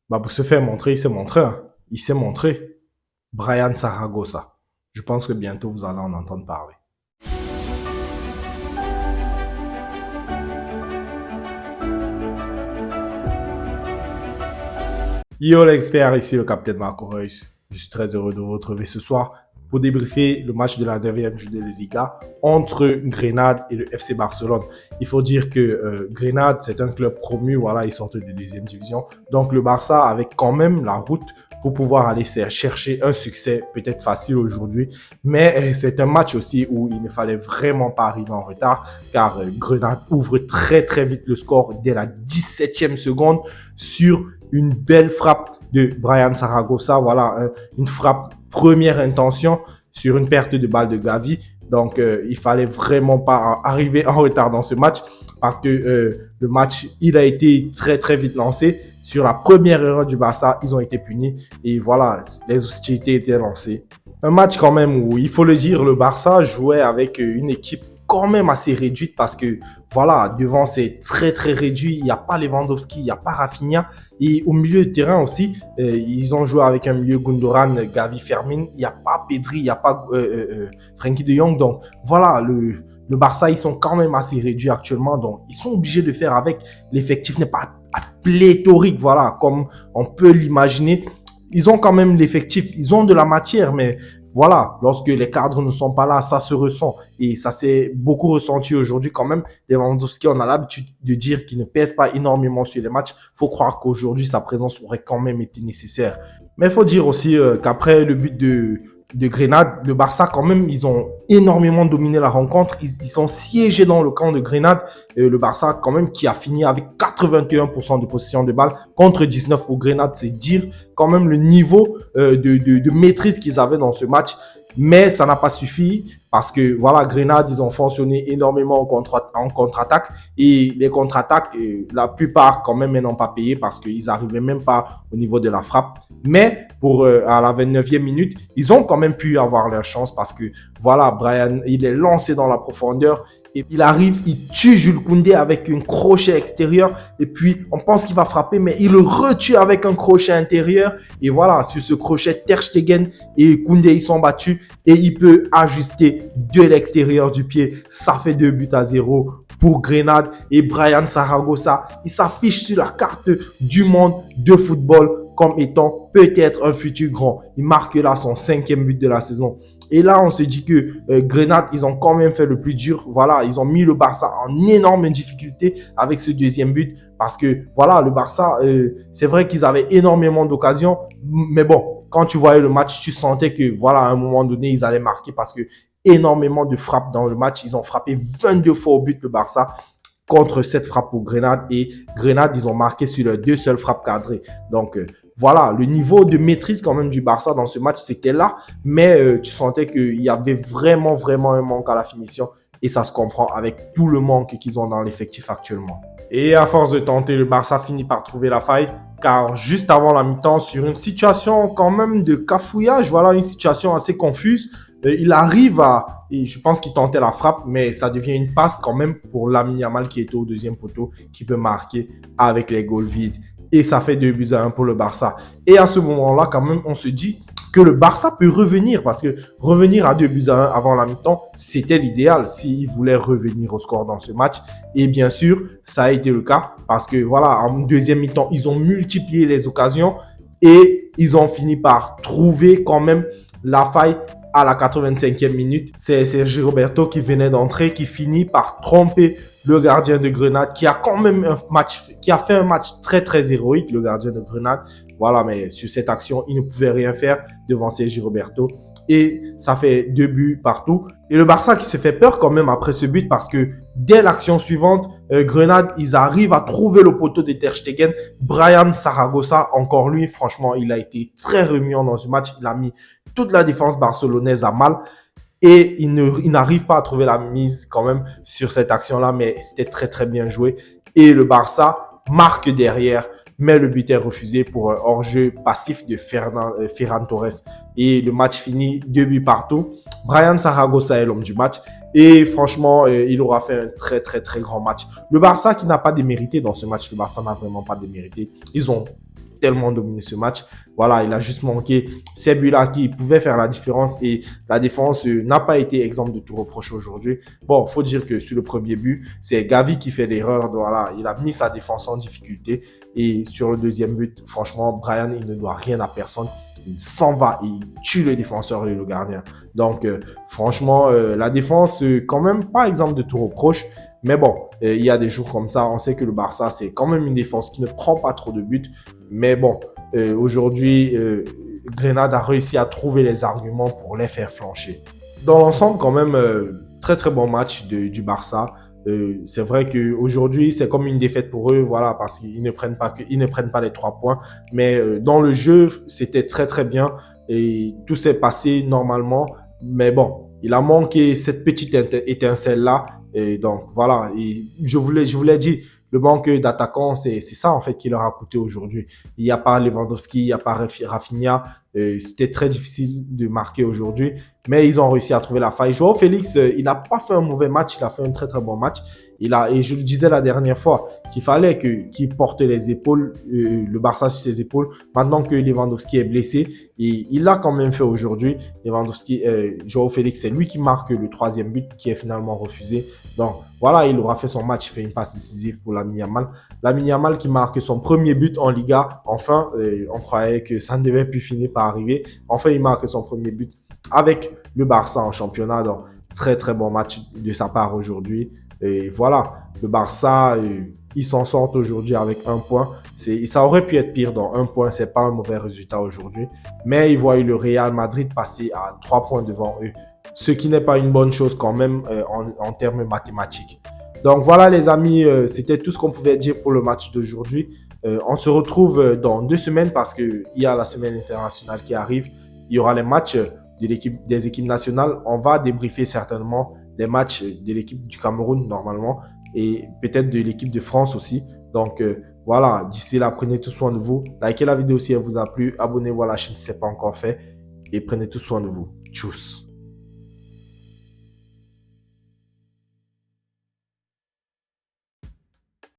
Bah, pour se faire montrer, il s'est montré, hein. Il s'est montré. Brian Saragossa. Je pense que bientôt vous allez en entendre parler. Yo l'expert, ici le capitaine Marco Reus. Je suis très heureux de vous retrouver ce soir pour débriefer le match de la 9e journée de Liga entre Grenade et le FC Barcelone. Il faut dire que Grenade, c'est un club promu, voilà, ils sortent de deuxième division. Donc le Barça avait quand même la route pour pouvoir aller chercher un succès peut-être facile aujourd'hui. Mais c'est un match aussi où il ne fallait vraiment pas arriver en retard car Grenade ouvre très très vite le score dès la 17e seconde sur une belle frappe de Brian Saragossa. Voilà, une frappe première intention sur une perte de balle de Gavi. Donc, il fallait vraiment pas arriver en retard dans ce match parce que le match, il a été très, très vite lancé. Sur la première erreur du Barça, ils ont été punis et voilà, les hostilités étaient lancées. Un match quand même où, il faut le dire, le Barça jouait avec une équipe quand même assez réduite parce que voilà, devant c'est très très réduit, il n'y a pas Lewandowski, il n'y a pas Rafinha et au milieu de terrain aussi, ils ont joué avec un milieu Gundogan, Gavi, Fermin, il n'y a pas Pedri, il n'y a pas Frenkie de Jong, donc voilà, le Barça ils sont quand même assez réduits actuellement, donc ils sont obligés de faire avec, l'effectif n'est pas pléthorique, voilà, comme on peut l'imaginer. Ils ont quand même l'effectif, ils ont de la matière, mais voilà, lorsque les cadres ne sont pas là, ça se ressent. Et ça s'est beaucoup ressenti aujourd'hui quand même. Lewandowski, on a l'habitude de dire qu'il ne pèse pas énormément sur les matchs. Faut croire qu'aujourd'hui, sa présence aurait quand même été nécessaire. Mais il faut dire aussi qu'après le but de Grenade, le Barça quand même, ils ont énormément dominé la rencontre. Ils sont siégés dans le camp de Grenade. Le Barça quand même qui a fini avec 81% de possession de balle contre 19 pour Grenade. C'est dire quand même le niveau de maîtrise qu'ils avaient dans ce match. Mais ça n'a pas suffi parce que voilà, Grenade, ils ont fonctionné énormément en contre-attaque et les contre-attaques, la plupart quand même, ils n'ont pas payé parce qu'ils n'arrivaient même pas au niveau de la frappe. Mais pour à la 29e minute, ils ont quand même pu avoir leur chance parce que voilà, Brian, il est lancé dans la profondeur. Et il arrive, il tue Jules Koundé avec un crochet extérieur. Et puis, on pense qu'il va frapper, mais il le retue avec un crochet intérieur. Et voilà, sur ce crochet, Ter Stegen et Koundé, ils sont battus. Et il peut ajuster de l'extérieur du pied. Ça fait 2 buts à 0 pour Grenade. Et Brian Saragossa, il s'affiche sur la carte du monde de football comme étant peut-être un futur grand. Il marque là son 5e but de la saison. Et là, on se dit que Grenade, ils ont quand même fait le plus dur. Voilà, ils ont mis le Barça en énorme difficulté avec ce 2e but. Parce que, voilà, le Barça, c'est vrai qu'ils avaient énormément d'occasions. Mais bon, quand tu voyais le match, tu sentais que, voilà, à un moment donné, ils allaient marquer parce que énormément de frappes dans le match. Ils ont frappé 22 fois au but, le Barça, contre 7 frappes pour Grenade. Et Grenade, ils ont marqué sur leurs 2 seules frappes cadrées. Donc, voilà, le niveau de maîtrise quand même du Barça dans ce match, c'était là. Mais tu sentais qu'il y avait vraiment, vraiment un manque à la finition. Et ça se comprend avec tout le manque qu'ils ont dans l'effectif actuellement. Et à force de tenter, le Barça finit par trouver la faille. Car juste avant la mi-temps, sur une situation quand même de cafouillage, voilà, une situation assez confuse, il arrive à, et je pense qu'il tentait la frappe, mais ça devient une passe quand même pour Lamine Yamal qui était au 2e poteau, qui peut marquer avec les goals vides. Et ça fait 2 buts à 1 pour le Barça. Et à ce moment-là, quand même, on se dit que le Barça peut revenir parce que revenir à 2 buts à 1 avant la mi-temps, c'était l'idéal s'il voulait revenir au score dans ce match. Et bien sûr, ça a été le cas parce que voilà, en 2e mi-temps, ils ont multiplié les occasions et ils ont fini par trouver quand même la faille à la 85e minute. C'est Sergi Roberto qui venait d'entrer, qui finit par tromper le gardien de Grenade, qui a quand même qui a fait un match très très héroïque, le gardien de Grenade. Voilà, mais sur cette action, il ne pouvait rien faire devant Sergi Roberto. Et ça fait 2 buts partout. Et le Barça qui se fait peur quand même après ce but parce que dès l'action suivante, Grenade, ils arrivent à trouver le poteau de Ter Stegen. Brian Saragossa, encore lui, franchement, il a été très remuant dans ce match. Il a mis toute la défense barcelonaise à mal. Et il n'arrive pas à trouver la mise quand même sur cette action-là, mais c'était très très bien joué. Et le Barça marque derrière, mais le but est refusé pour un hors-jeu passif de Ferran Torres. Et le match finit 2 buts partout. Brian Saragossa est l'homme du match. Et franchement, il aura fait un très, très, très grand match. Le Barça qui n'a pas démérité dans ce match, le Barça n'a vraiment pas démérité. Ils ont tellement dominé ce match. Voilà, il a juste manqué ces buts-là qui pouvaient faire la différence et la défense n'a pas été exemple de tout reproche aujourd'hui. Bon, faut dire que sur le premier but, c'est Gavi qui fait l'erreur. Voilà, il a mis sa défense en difficulté et sur le deuxième but, franchement, Brian, il ne doit rien à personne. Il s'en va, il tue le défenseur et le gardien. Donc, franchement, la défense, quand même, pas exemple de tout reproche. Mais bon, il y a des jours comme ça. On sait que le Barça, c'est quand même une défense qui ne prend pas trop de buts. Mais bon, aujourd'hui, Grenade a réussi à trouver les arguments pour les faire flancher. Dans l'ensemble, quand même, très très bon match du Barça. C'est vrai qu'aujourd'hui, c'est comme une défaite pour eux, voilà, parce qu'ils ne prennent pas les 3 points. Mais dans le jeu, c'était très très bien et tout s'est passé normalement. Mais bon, il a manqué cette petite étincelle-là. Et donc, voilà, et je vous l'ai dit, le manque d'attaquants, c'est ça en fait qui leur a coûté aujourd'hui. Il n'y a pas Lewandowski, il n'y a pas Rafinha. C'était très difficile de marquer aujourd'hui, mais ils ont réussi à trouver la faille. Joao Félix, il n'a pas fait un mauvais match, il a fait un très très bon match. Et je le disais la dernière fois, qu'il fallait qu'il porte les épaules, le Barça sur ses épaules. Maintenant que Lewandowski est blessé, et il l'a quand même fait aujourd'hui. Lewandowski, Joao Félix, c'est lui qui marque le troisième but qui est finalement refusé. Donc voilà, il aura fait son match, il fait une passe décisive pour Lamine Yamal. Lamine Yamal qui marque son premier but en Liga. Enfin, on croyait que ça ne devait plus finir par arriver. Enfin, il marque son premier but avec le Barça en championnat. Donc, très très bon match de sa part aujourd'hui. Et voilà, le Barça, ils s'en sortent aujourd'hui avec 1 point. Ça aurait pu être pire dans 1 point, c'est pas un mauvais résultat aujourd'hui. Mais ils voient le Real Madrid passer à 3 points devant eux. Ce qui n'est pas une bonne chose quand même en termes mathématiques. Donc voilà les amis, c'était tout ce qu'on pouvait dire pour le match d'aujourd'hui. On se retrouve dans 2 semaines parce qu'il y a la semaine internationale qui arrive. Il y aura les matchs des équipes nationales. On va débriefer certainement les matchs de l'équipe du Cameroun normalement et peut-être de l'équipe de France aussi. Donc voilà, d'ici là, prenez tout soin de vous. Likez la vidéo si elle vous a plu. Abonnez-vous à la chaîne si ce n'est pas encore fait. Et prenez tout soin de vous. Tchuss.